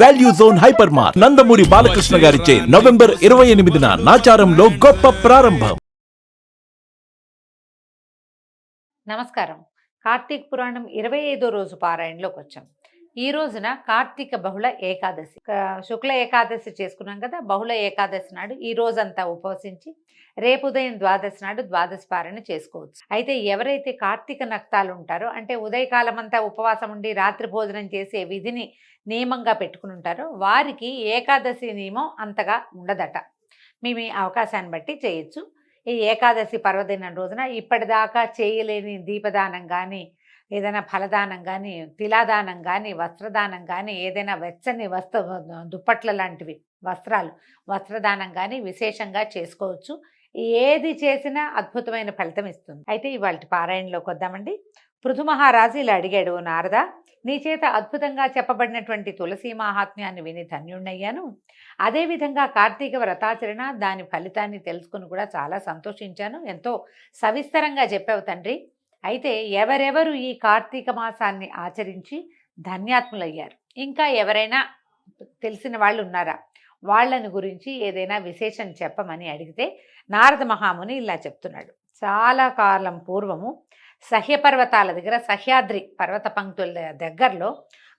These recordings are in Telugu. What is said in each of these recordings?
Value zone hyper mart Nandamuri Balakrishna గారిచే నవంబర్ 28న నాచారంలో గొప్ప ప్రారంభం. నమస్కారం. కార్తీక పురాణం 25వ రోజు పారాయణలోకి వచ్చాం. ఈ రోజున కార్తీక బహుళ ఏకాదశి, శుక్ల ఏకాదశి చేసుకున్నాం కదా. బహుళ ఏకాదశి నాడు ఈ రోజంతా ఉపవసించి రేపు ఉదయం ద్వాదశి నాడు ద్వాదశి పారాయణ చేసుకోవచ్చు. అయితే ఎవరైతే కార్తీక నక్తాలు ఉంటారో, అంటే ఉదయకాలం అంతా ఉపవాసం ఉండి రాత్రి భోజనం చేసే విధిని నియమంగా పెట్టుకుని ఉంటారో వారికి ఏకాదశి నియమం అంతగా ఉండదట. మీ అవకాశాన్ని బట్టి చేయొచ్చు. ఈ ఏకాదశి పర్వదినం రోజున ఇప్పటిదాకా చేయలేని దీపదానం కానీ, ఏదైనా ఫలదానం కానీ, తిలాదానం కానీ, వస్త్రదానం కానీ, ఏదైనా వెచ్చని దుప్పట్ల లాంటివి వస్త్రదానం కానీ విశేషంగా చేసుకోవచ్చు. ఏది చేసినా అద్భుతమైన ఫలితం ఇస్తుంది. అయితే ఇవాళ పారాయణలోకి వద్దామండి. పృథు మహారాజు ఇలా అడిగాడు, నారద, నీ చేత అద్భుతంగా చెప్పబడినటువంటి తులసి మహాత్మ్యాన్ని విని ధన్యుణ్ణయ్యాను. అదేవిధంగా కార్తీక వ్రతాచరణ దాని ఫలితాన్ని తెలుసుకుని కూడా చాలా సంతోషించాను. ఎంతో సవిస్తరంగా చెప్పావు తండ్రి. అయితే ఎవరెవరు ఈ కార్తీక మాసాన్ని ఆచరించి ధన్యాత్ములయ్యారు, ఇంకా ఎవరైనా తెలిసిన వాళ్ళు ఉన్నారా, వాళ్ళని గురించి ఏదైనా విశేషం చెప్పమని అడిగితే నారద మహాముని ఇలా చెప్తున్నాడు. చాలా కాలం పూర్వము సహ్యపర్వతాల దగ్గర, సహ్యాద్రి పర్వత పంక్తుల దగ్గరలో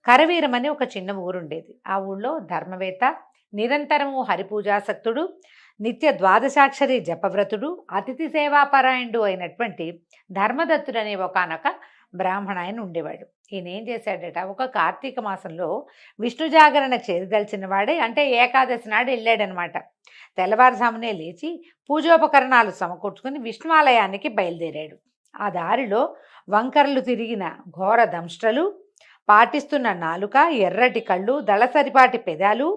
కరవీరం అని ఒక చిన్న ఊరుండేది. ఆ ఊళ్ళో ధర్మవేత్త, నిరంతరము హరిపూజాసక్తుడు, నిత్య ద్వాదశాక్షరి జపవ్రతుడు, అతిథి సేవాపరాయణుడు అయినటువంటి ధర్మదత్తుడు అనే ఒకనొక బ్రాహ్మణ ఆయన ఉండేవాడు. ఈయన ఏం చేశాడట, ఒక కార్తీక మాసంలో విష్ణు జాగరణ చేదలిచిన వాడే, అంటే ఏకాదశి నాడు వెళ్ళాడనమాట. తెల్లవారుజామునే లేచి పూజోపకరణాలు సమకూర్చుకుని విష్ణువాలయానికి బయలుదేరాడు. ఆ దారిలో వంకరలు తిరిగిన ఘోర దంష్ట్రలు, పాటిస్తున్న నాలుక, ఎర్రటి కళ్ళు, దళసరిపాటి పెదాలు,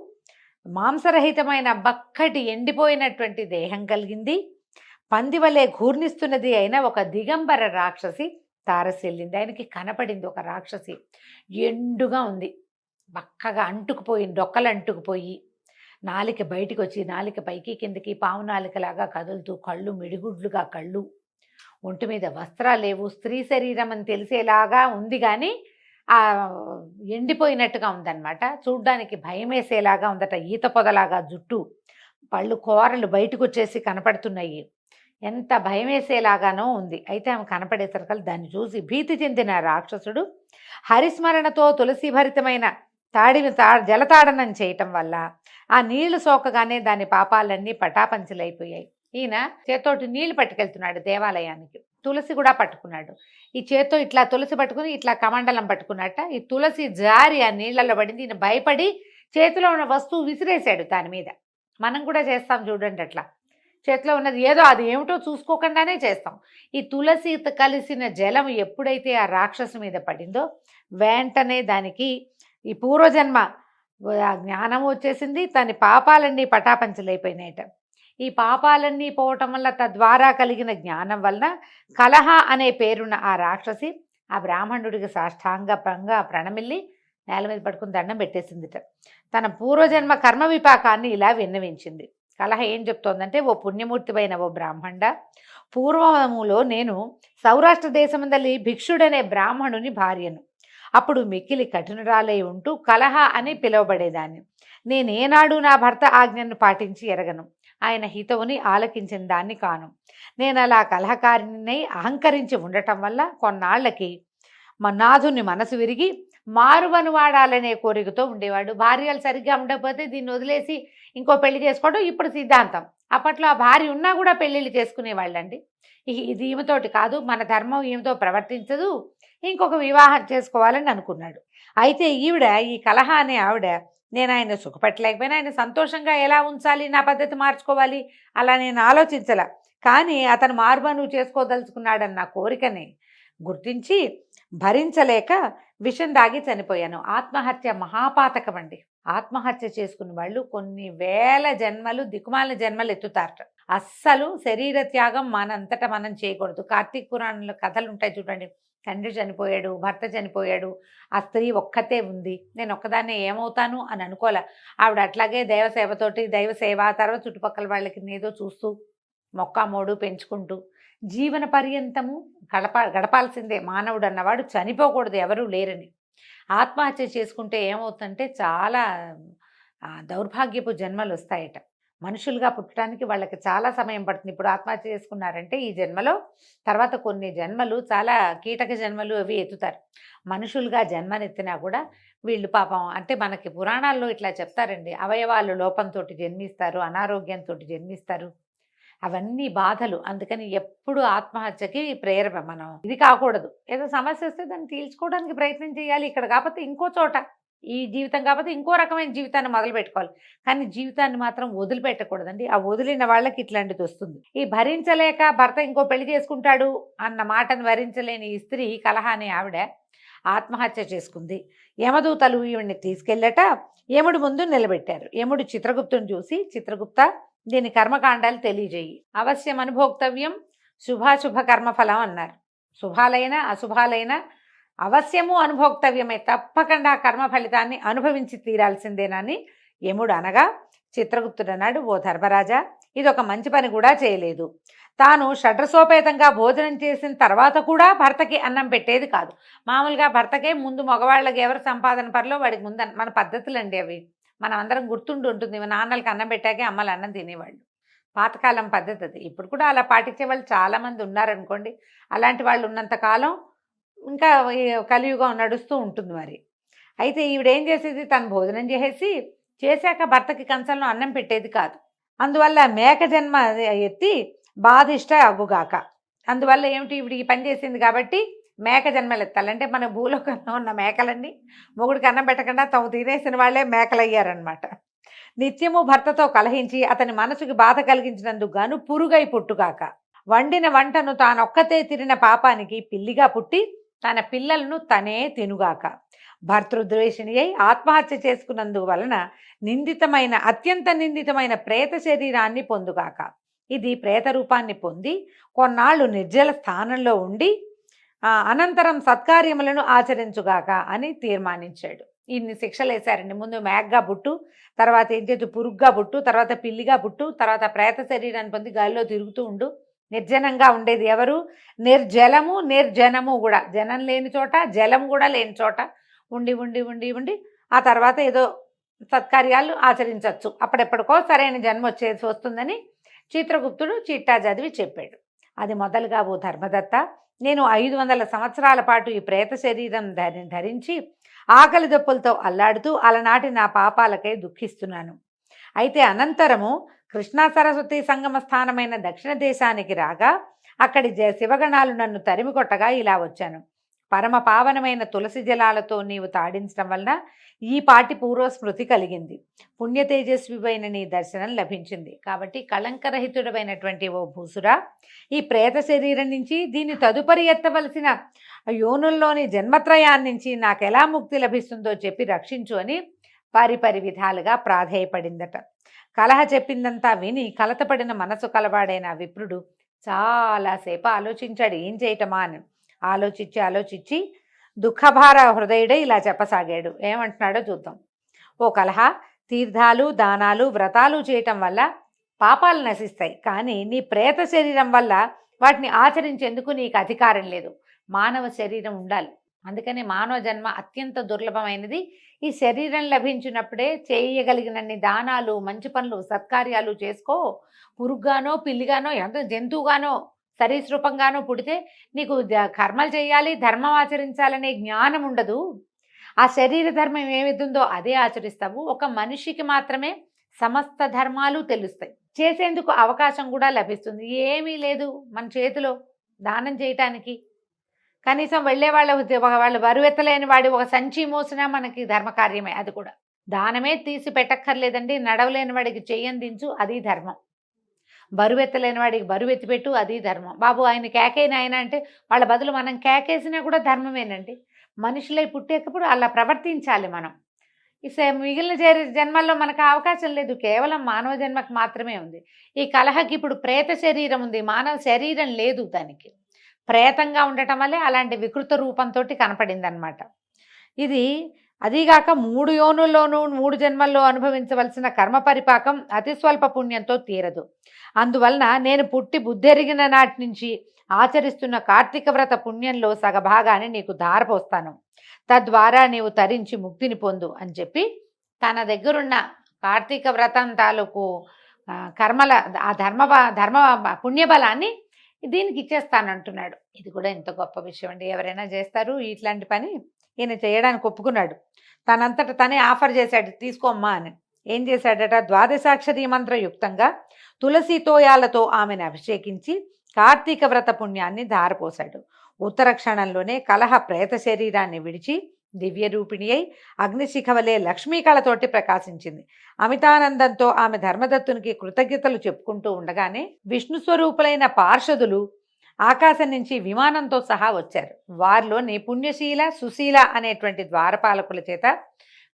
మాంసరహితమైన బక్కటి ఎండిపోయినటువంటి దేహం కలిగింది. పందివలే ఘూర్ణిస్తున్నది అయిన ఒక దిగంబర రాక్షసి తారసిల్లింది. ఆయనకి కనపడింది ఒక రాక్షసి. ఎండుగా ఉంది, బక్కగా అంటుకుపోయి, డొక్కలు అంటుకుపోయి, నాలిక బయటికి వచ్చి నాలిక పైకి కిందకి పావు నాలికలాగా కదులుతూ, కళ్ళు మిడిగుడ్లుగా కళ్ళు, ఒంటి మీద వస్త్రాలు లేవు, స్త్రీ శరీరం అని తెలిసేలాగా ఉంది, కానీ ఆ ఎండిపోయినట్టుగా ఉందన్నమాట. చూడ్డానికి భయం వేసేలాగా ఉందట. ఈత పొదలాగా జుట్టు, పళ్ళు కూరలు బయటకు వచ్చేసి కనపడుతున్నాయి. ఎంత భయం వేసేలాగానో ఉంది. అయితే ఆమె కనపడేసరికి దాన్ని చూసి భీతి చెందిన రాక్షసుడు హరిస్మరణతో తులసీభరితమైన జలతాడనం చేయటం వల్ల ఆ నీళ్లు సోకగానే దాని పాపాలన్నీ పటాపంచలైపోయాయి. ఈయన చేతోటి నీళ్లు పట్టుకెళ్తున్నాడు దేవాలయానికి. తులసి కూడా పట్టుకున్నాడు. ఈ చేత్తో ఇట్లా తులసి పట్టుకుని ఇట్లా కమండలం పట్టుకున్నట్ట. ఈ తులసి జారి ఆ నీళ్లలో పడింది. ఈయన భయపడి చేతిలో ఉన్న వస్తువు విసిరేశాడు దాని మీద. మనం కూడా చేస్తాం చూడండి, అట్లా చేతిలో ఉన్నది ఏదో అది ఏమిటో చూసుకోకుండానే చేస్తాం. ఈ తులసి కలిసిన జలం ఎప్పుడైతే ఆ రాక్షసు మీద పడిందో వెంటనే దానికి ఈ పూర్వజన్మ జ్ఞానం వచ్చేసింది. తన పాపాలన్నీ పటాపంచలైపోయినాయట. ఈ పాపాలన్నీ పోవటం వల్ల తద్వారా కలిగిన జ్ఞానం వలన కలహ అనే పేరున్న ఆ రాక్షసి ఆ బ్రాహ్మణుడికి సాష్టాంగంగా ప్రణమిల్లి నేల మీద పట్టుకుని దండం పెట్టేసిందిట. తన పూర్వజన్మ కర్మ విపాకాన్ని ఇలా విన్నవించింది. కలహ ఏం చెప్తోందంటే, ఓ పుణ్యమూర్తివైన ఓ బ్రాహ్మణ, పూర్వములో నేను సౌరాష్ట్ర దేశమందలి భిక్షుడనే బ్రాహ్మణుని భార్యను. అప్పుడు మిక్కిలి కఠినురాలై ఉంటూ కలహ అని పిలువబడేదాన్ని. నేనేనాడు నా భర్త ఆజ్ఞను పాటించి ఎరగను. ఆయన హితవుని ఆలకించిన దాన్ని కాను. నేను అలా కలహకారిణినై అహంకరించి ఉండటం వల్ల కొన్నాళ్లకి మా నాథుని మనసు విరిగి మారువను వాడాలనే కోరికతో ఉండేవాడు. భార్యలు సరిగ్గా ఉండకపోతే దీన్ని వదిలేసి ఇంకో పెళ్లి చేసుకోవడం ఇప్పుడు సిద్ధాంతం. అప్పట్లో ఆ భార్య ఉన్నా కూడా పెళ్ళిళ్ళు చేసుకునేవాళ్ళండి. ఇది ఈమెతోటి కాదు, మన ధర్మం ఈమెతో ప్రవర్తించదు, ఇంకొక వివాహం చేసుకోవాలని అనుకున్నాడు. అయితే ఈవిడ, ఈ కలహ అనే ఆవిడ, నేను ఆయన సుఖపెట్టలేకపోయినా ఆయన సంతోషంగా ఎలా ఉంచాలి, నా పద్ధతి మార్చుకోవాలి అలా నేను ఆలోచించలా. కానీ అతను మారుమను చేసుకోదలుచుకున్నాడన్న కోరికని గుర్తించి భరించలేక విషం దాగి చనిపోయాను. ఆత్మహత్య మహాపాతకం అండి. ఆత్మహత్య చేసుకున్న వాళ్ళు కొన్ని వేల జన్మలు, దిక్కుమాలిన జన్మలు ఎత్తుతారట. అస్సలు శరీర త్యాగం మనంతటా మనం చేయకూడదు. కార్తీక పురాణంలో కథలు ఉంటాయి చూడండి. తండ్రి చనిపోయాడు, భర్త చనిపోయాడు, ఆ స్త్రీ ఒక్కతే ఉంది, నేను ఒక్కదాన్నే ఏమవుతాను అని అనుకోలే. ఆవిడ అట్లాగే దైవసేవతోటి, దైవసేవ తర్వాత చుట్టుపక్కల వాళ్ళకి ఏదో చూస్తూ మొక్కామోడు పెంచుకుంటూ జీవన పర్యంతము గడపాల్సిందే. మానవుడు అన్నవాడు చనిపోకూడదు, ఎవరూ లేరని. ఆత్మహత్య చేసుకుంటే ఏమవుతుందంటే చాలా దౌర్భాగ్యపు జన్మలు వస్తాయట. మనుషులుగా పుట్టడానికి వాళ్ళకి చాలా సమయం పడుతుంది. ఇప్పుడు ఆత్మహత్య చేసుకున్నారంటే ఈ జన్మలో తర్వాత కొన్ని జన్మలు చాలా కీటక జన్మలు అవి ఎత్తుతారు. మనుషులుగా జన్మనెత్తినా కూడా వీళ్ళు పాపం అంటే మనకి పురాణాల్లో ఇట్లా చెప్తారండి. అవయవాలు లోపంతో జన్మిస్తారు, అనారోగ్యంతో జన్మిస్తారు. అవన్నీ బాధలు. అందుకని ఎప్పుడు ఆత్మహత్యకి ప్రేరణ మనం ఇది కాకూడదు. ఏదో సమస్య వస్తే దాన్ని తీర్చుకోవడానికి ప్రయత్నం చేయాలి. ఇక్కడ కాకపోతే ఇంకో చోట, ఈ జీవితం కాకపోతే ఇంకో రకమైన జీవితాన్ని మొదలు పెట్టుకోవాలి. కానీ జీవితాన్ని మాత్రం వదిలిపెట్టకూడదండి. ఆ వదిలిన వాళ్ళకి ఇట్లాంటిది వస్తుంది. ఈ భరించలేక భర్త ఇంకో పెళ్లి చేసుకుంటాడు అన్న మాటను భరించలేని ఈ స్త్రీ కలహ అనే ఆవిడ ఆత్మహత్య చేసుకుంది. యమదూతలు ఈవిడ్ని తీసుకెళ్ళట యముడి ముందు నిలబెట్టారు. యముడు చిత్రగుప్తుని చూసి, చిత్రగుప్త దీని కర్మకాండాలు తెలియజేయి, అవశ్యం అనుభోక్తవ్యం శుభాశుభ కర్మఫలం అన్నారు. శుభాలైన అశుభాలైన అవశ్యము అనుభోక్తవ్యమే, తప్పకుండా కర్మ ఫలితాన్ని అనుభవించి తీరాల్సిందేనని యముడు అనగా చిత్రగుప్తుడు అన్నాడు, ఓ ధర్మరాజా, ఇది ఒక మంచి పని కూడా చేయలేదు. తాను షడ్రసోపేతంగా భోజనం చేసిన తర్వాత కూడా భర్తకి అన్నం పెట్టేది కాదు. మామూలుగా భర్తకే ముందు మగవాళ్ళకి ఎవరు సంపాదన పనిలో వాడికి ముందు మన పద్ధతులండి అవి. మనం అందరం గుర్తుండి ఉంటుంది. నాన్నలకి అన్నం పెట్టాకే అమ్మలు అన్నం తినేవాళ్ళు. పాతకాలం పద్ధతి అది. ఇప్పుడు కూడా అలా పాటించే వాళ్ళు చాలామంది ఉన్నారనుకోండి. అలాంటి వాళ్ళు ఉన్నంతకాలం ఇంకా ఈ కలియుగం నడుస్తూ ఉంటుంది మరి. అయితే ఈవిడేం చేసేది, తను భోజనం చేశాక భర్తకి కంచంలో అన్నం పెట్టేది కాదు. అందువల్ల మేక జన్మ ఎత్తి బాధిష్ట అగుగాక. అందువల్ల ఏమిటి, ఈవిడ ఈ పని చేసింది కాబట్టి మేక జన్మలు ఎత్తాలంటే మన భూలోకంలో ఉన్న మేకలన్నీ మొగుడికి అన్నం పెట్టకుండా తాము తినేసిన వాళ్ళే మేకలయ్యారనమాట. నిత్యము భర్తతో కలహించి అతని మనసుకి బాధ కలిగించినందుకు గాను పురుగై పుట్టుగాక. వండిన వంటను తానొక్కతే తిరిన పాపానికి పిల్లిగా పుట్టి తన పిల్లలను తనే తినుగాక. భర్తృద్వేషిణి అయి ఆత్మహత్య చేసుకున్నందుకు వలన నిందితమైన అత్యంత నిందితమైన ప్రేత శరీరాన్ని పొందుగాక. ఇది ప్రేత రూపాన్ని పొంది కొన్నాళ్ళు నిర్జల స్థానంలో ఉండి అనంతరం సత్కార్యములను ఆచరించుగాక అని తీర్మానించాడు. ఇన్ని శిక్షలు వేశారండి. ముందు మేఘగా పుట్టు, తర్వాత ఏం చేతు పురుగ్గా పుట్టు, తర్వాత పిల్లిగా పుట్టు, తర్వాత ప్రేత శరీరాన్ని పొంది గాలిలో తిరుగుతూ ఉండు. నిర్జనంగా ఉండేది ఎవరు, నిర్జలము నిర్జనము కూడా, జనం లేని చోట జలం కూడా లేని చోట ఉండి ఉండి ఉండి ఉండి ఆ తర్వాత ఏదో సత్కార్యాలు ఆచరించవచ్చు. అప్పుడెప్పటికో సరైన జన్మ వస్తుందని చిత్రగుప్తుడు చిట్టా చదివి చెప్పాడు. అది మొదలుగా, ఓ ధర్మదత్త, నేను 500 సంవత్సరాల పాటు ఈ ప్రేత శరీరం ధరించి ఆకలి దప్పులతో అల్లాడుతూ అలనాటి నా పాపాలకై దుఃఖిస్తున్నాను. అయితే అనంతరము కృష్ణా సరస్వతి సంగమ స్థానమైన దక్షిణ దేశానికి రాగా అక్కడి శివగణాలు నన్ను తరిమి కొట్టగా ఇలా వచ్చాను. పరమ పావనమైన తులసి జలాలతో నీవు తాడించడం వలన ఈ పాటి పూర్వస్మృతి కలిగింది. పుణ్యతేజస్వివైన నీ దర్శనం లభించింది. కాబట్టి కళంకరహితుడమైనటువంటి ఓ భూసురా, ఈ ప్రేత శరీరం నుంచి దీన్ని తదుపరి ఎత్తవలసిన యోనుల్లోని జన్మత్రయాన్నించి నాకెలా ముక్తి లభిస్తుందో చెప్పి రక్షించు అని పరిపరి విధాలుగా ప్రాధేయపడిందట. కలహ చెప్పిందంతా విని కలతపడిన మనసు కలవాడైన విప్రుడు చాలాసేపు ఆలోచించాడు, ఏం చేయటమా అని. ఆలోచించి దుఃఖభార హృదయుడే ఇలా చెప్పసాగాడు. ఏమంటున్నాడో చూద్దాం. ఓ కలహ, తీర్థాలు దానాలు వ్రతాలు చేయటం వల్ల పాపాలు నశిస్తాయి, కానీ నీ ప్రేత శరీరం వల్ల వాటిని ఆచరించేందుకు నీకు అధికారం లేదు. మానవ శరీరం ఉండాలి. అందుకని మానవ జన్మ అత్యంత దుర్లభమైనది. ఈ శరీరం లభించినప్పుడే చేయగలిగినన్ని దానాలు, మంచి పనులు, సత్కార్యాలు చేసుకో. పురుగ్గానో పిల్లిగానో ఎంత జంతువుగానో సరీసృపంగానో పుడితే నీకు కర్మలు చేయాలి, ధర్మం ఆచరించాలనే జ్ఞానం ఉండదు. ఆ శరీర ధర్మం ఏమిస్తుందో అదే ఆచరిస్తావు. ఒక మనిషికి మాత్రమే సమస్త ధర్మాలు తెలుస్తాయి, చేసేందుకు అవకాశం కూడా లభిస్తుంది. ఏమీ లేదు మన చేతిలో దానం చేయటానికి. కనీసం వెళ్ళే వాళ్ళు బరువెత్తలేని వాడి ఒక సంచి మోసినా మనకి ధర్మకార్యమే. అది కూడా దానమే తీసి పెట్టక్కర్లేదండి. నడవలేని వాడికి చెయ్యందించు, అది ధర్మం. బరువెత్తలేని వాడికి బరువెత్తిపెట్టు, అది ధర్మం. బాబు ఆయన కేకేన ఆయన అంటే వాళ్ళ బదులు మనం కేకేసినా కూడా ధర్మమేనండి. మనుషులై పుట్టేటప్పుడు అలా ప్రవర్తించాలి మనం. మిగిలిన జన్మల్లో మనకు అవకాశం లేదు, కేవలం మానవ జన్మకు మాత్రమే ఉంది. ఈ కలహకి ఇప్పుడు ప్రేత శరీరం ఉంది, మానవ శరీరం లేదు. దానికి ప్రేతంగా ఉండటం వల్లే అలాంటి వికృత రూపంతో కనపడింది అనమాట. ఇది అదీగాక 3 యోనుల్లోనూ 3 జన్మల్లో అనుభవించవలసిన కర్మ పరిపాకం అతి స్వల్ప పుణ్యంతో తీరదు. అందువలన నేను పుట్టి బుద్ధెరిగిన నాటి నుంచి ఆచరిస్తున్న కార్తీక వ్రత పుణ్యంలో సగభాగాన్ని నీకు ధారపోస్తాను. తద్వారా నీవు తరించి ముక్తిని పొందు అని చెప్పి తన దగ్గరున్న కార్తీక వ్రతం తాలూకు కర్మల ఆ ధర్మ పుణ్యబలాన్ని దీనికి ఇచ్చేస్తానంటున్నాడు. ఇది కూడా ఎంత గొప్ప విషయం అండి. ఎవరైనా చేస్తారు ఇట్లాంటి పని? ఈయన చేయడానికి ఒప్పుకున్నాడు. తనంతట తనే ఆఫర్ చేశాడు, తీసుకోమ్మా అని. ఏం చేశాడట? ద్వాదశాక్షరీ మంత్రయుక్తంగా తులసి తోయాలతో ఆమెను అభిషేకించి కార్తీక వ్రత పుణ్యాన్ని ధారపోశాడు. ఉత్తర క్షణంలోనే కలహ ప్రేత శరీరాన్ని విడిచి దివ్య రూపిణి అయి అగ్నిశిఖవలే లక్ష్మీ కళతోటి ప్రకాశించింది. అమితానందంతో ఆమె ధర్మదత్తునికి కృతజ్ఞతలు చెప్పుకుంటూ ఉండగానే విష్ణు స్వరూపులైన పార్షదులు ఆకాశం నుంచి విమానంతో సహా వచ్చారు. వారిలోని పుణ్యశీల సుశీల అనేటువంటి ద్వారపాలకుల చేత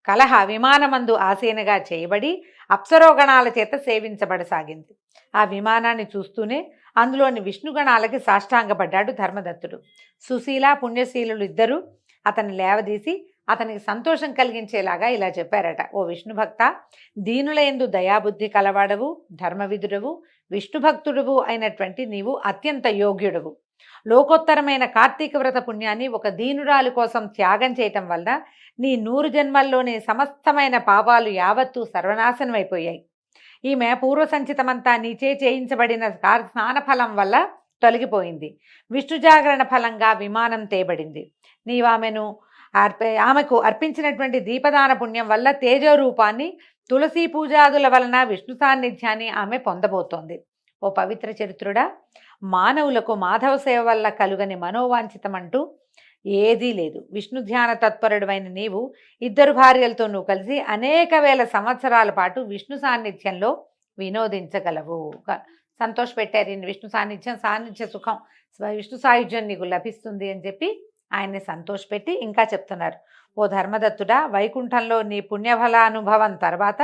కలహ విమానమందు ఆసీనగా చేయబడి అప్సరోగణాల చేత సేవించబడసాగింది. ఆ విమానాన్ని చూస్తూనే అందులోని విష్ణుగణాలకి సాష్టాంగపడ్డాడు ధర్మదత్తుడు. సుశీల పుణ్యశీలులు ఇద్దరూ అతన్ని లేవదీసి అతనికి సంతోషం కలిగించేలాగా ఇలా చెప్పారట. ఓ విష్ణుభక్త, దీనులయందు దయాబుద్ధి కలవాడవు, ధర్మవిధుడవు, విష్ణుభక్తుడవు అయినటువంటి నీవు అత్యంత యోగ్యుడవు. లోకోత్తరమైన కార్తీక వ్రత పుణ్యాన్ని ఒక దీనురాలి కోసం త్యాగం చేయటం వల్ల నీ 100 జన్మల్లోని సమస్తమైన పాపాలు యావత్తూ సర్వనాశనమైపోయాయి. ఈమె పూర్వ సంచితమంతా నీచే చేయించబడిన స్నాన ఫలం వల్ల తొలగిపోయింది. విష్ణు జాగరణ ఫలంగా విమానం తేబడింది. నీవు ఆమెకు అర్పించినటువంటి దీపదాన పుణ్యం వల్ల తేజరూపాన్ని, తులసీ పూజాదుల వలన విష్ణు సాన్నిధ్యాన్ని ఆమె పొందబోతోంది. ఓ పవిత్ర చరిత్రుడా, మానవులకు మాధవ సేవ వల్ల కలుగని మనోవాంఛితమంటూ ఏదీ లేదు. విష్ణు ధ్యాన తత్పరుడైన నీవు 2 భార్యలతో నువ్వు కలిసి అనేక వేల సంవత్సరాల పాటు విష్ణు సాన్నిధ్యంలో వినోదించగలవు. సంతోషపెట్టారు. విష్ణు సాన్నిధ్య సుఖం, విష్ణు సాయుధ్యం నీకు లభిస్తుంది అని చెప్పి ఆయన్ని సంతోషపెట్టి ఇంకా చెప్తున్నారు. ఓ ధర్మదత్తుడా, వైకుంఠంలో నీ పుణ్యఫలానుభవం తర్వాత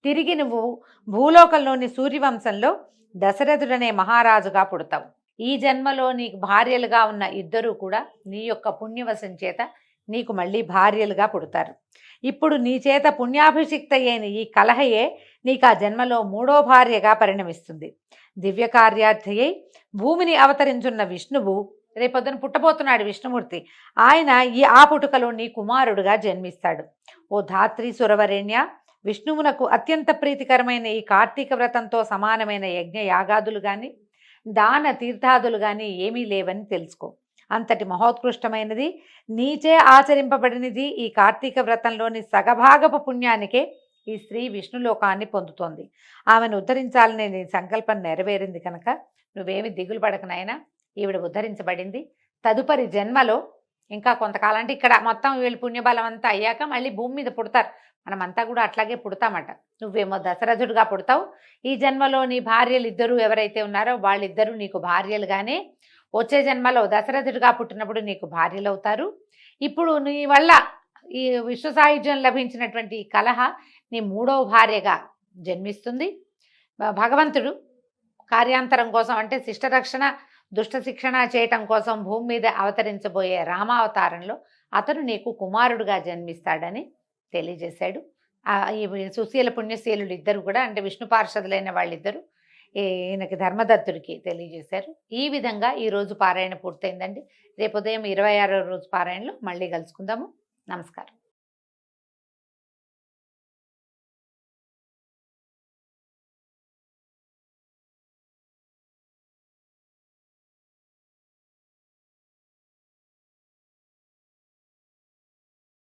తిరిగి నువ్వు భూలోకంలోని సూర్యవంశంలో దశరథుడనే మహారాజుగా పుడతావు. ఈ జన్మలో నీకు భార్యలుగా ఉన్న 2 కూడా నీ యొక్క పుణ్యవశం చేత నీకు మళ్ళీ భార్యలుగా పుడతారు. ఇప్పుడు నీ చేత పుణ్యాభిషిక్త అయిన ఈ కలహయే నీకు ఆ జన్మలో 3వ భార్యగా పరిణమిస్తుంది. దివ్య కార్యార్థయై భూమిని అవతరించున్న విష్ణువు రేపొద్దున పుట్టబోతున్నాడు విష్ణుమూర్తి. ఆయన ఆ పుట్టుకలో నీ కుమారుడుగా జన్మిస్తాడు. ఓ ధాత్రి సురవరేణ్య, విష్ణువునకు అత్యంత ప్రీతికరమైన ఈ కార్తీక వ్రతంతో సమానమైన యజ్ఞ యాగాదులు కానీ దాన తీర్థాదులు కానీ ఏమీ లేవని తెలుసుకో. అంతటి మహోత్కృష్టమైనది, నీచే ఆచరింపబడినది ఈ కార్తీక వ్రతంలోని సగభాగపు పుణ్యానికే ఈ స్త్రీ విష్ణులోకాన్ని పొందుతోంది. ఆమెను ఉద్ధరించాలనే నీ సంకల్పం నెరవేరింది కనుక నువ్వేమి దిగులు పడకనైనా, ఈవిడ ఉద్ధరించబడింది. తదుపరి జన్మలో ఇంకా కొంతకాలం, అంటే ఇక్కడ మొత్తం వీళ్ళు పుణ్యబలం అంతా అయ్యాక మళ్ళీ భూమి మీద పుడతారు. మనమంతా కూడా అట్లాగే పుడతామట. నువ్వేమో దశరథుడిగా పుడతావు. ఈ జన్మలో నీ భార్యలు 2 ఎవరైతే ఉన్నారో వాళ్ళిద్దరూ నీకు భార్యలుగానే వచ్చే జన్మలో దశరథుడిగా పుట్టినప్పుడు నీకు భార్యలు అవుతారు. ఇప్పుడు నీ వల్ల ఈ విశ్వ సాయుధ్యం లభించినటువంటి ఈ కలహ నీ 3వ భార్యగా జన్మిస్తుంది. భగవంతుడు కార్యాంతరం కోసం, అంటే శిష్టరక్షణ దుష్ట శిక్షణ చేయటం కోసం భూమి మీద అవతరించబోయే రామావతారంలో అతను నీకు కుమారుడుగా జన్మిస్తాడని తెలియజేశాడు. ఈ సుశీల పుణ్యశీలుడు 2 కూడా, అంటే విష్ణు పార్షదులైన వాళ్ళిద్దరూ ఈయనకి ధర్మదత్తుడికి తెలియజేశారు. ఈ విధంగా ఈరోజు పారాయణ పూర్తయిందండి. రేపు ఉదయం 26వ రోజు పారాయణలో మళ్ళీ కలుసుకుందాము. నమస్కారం.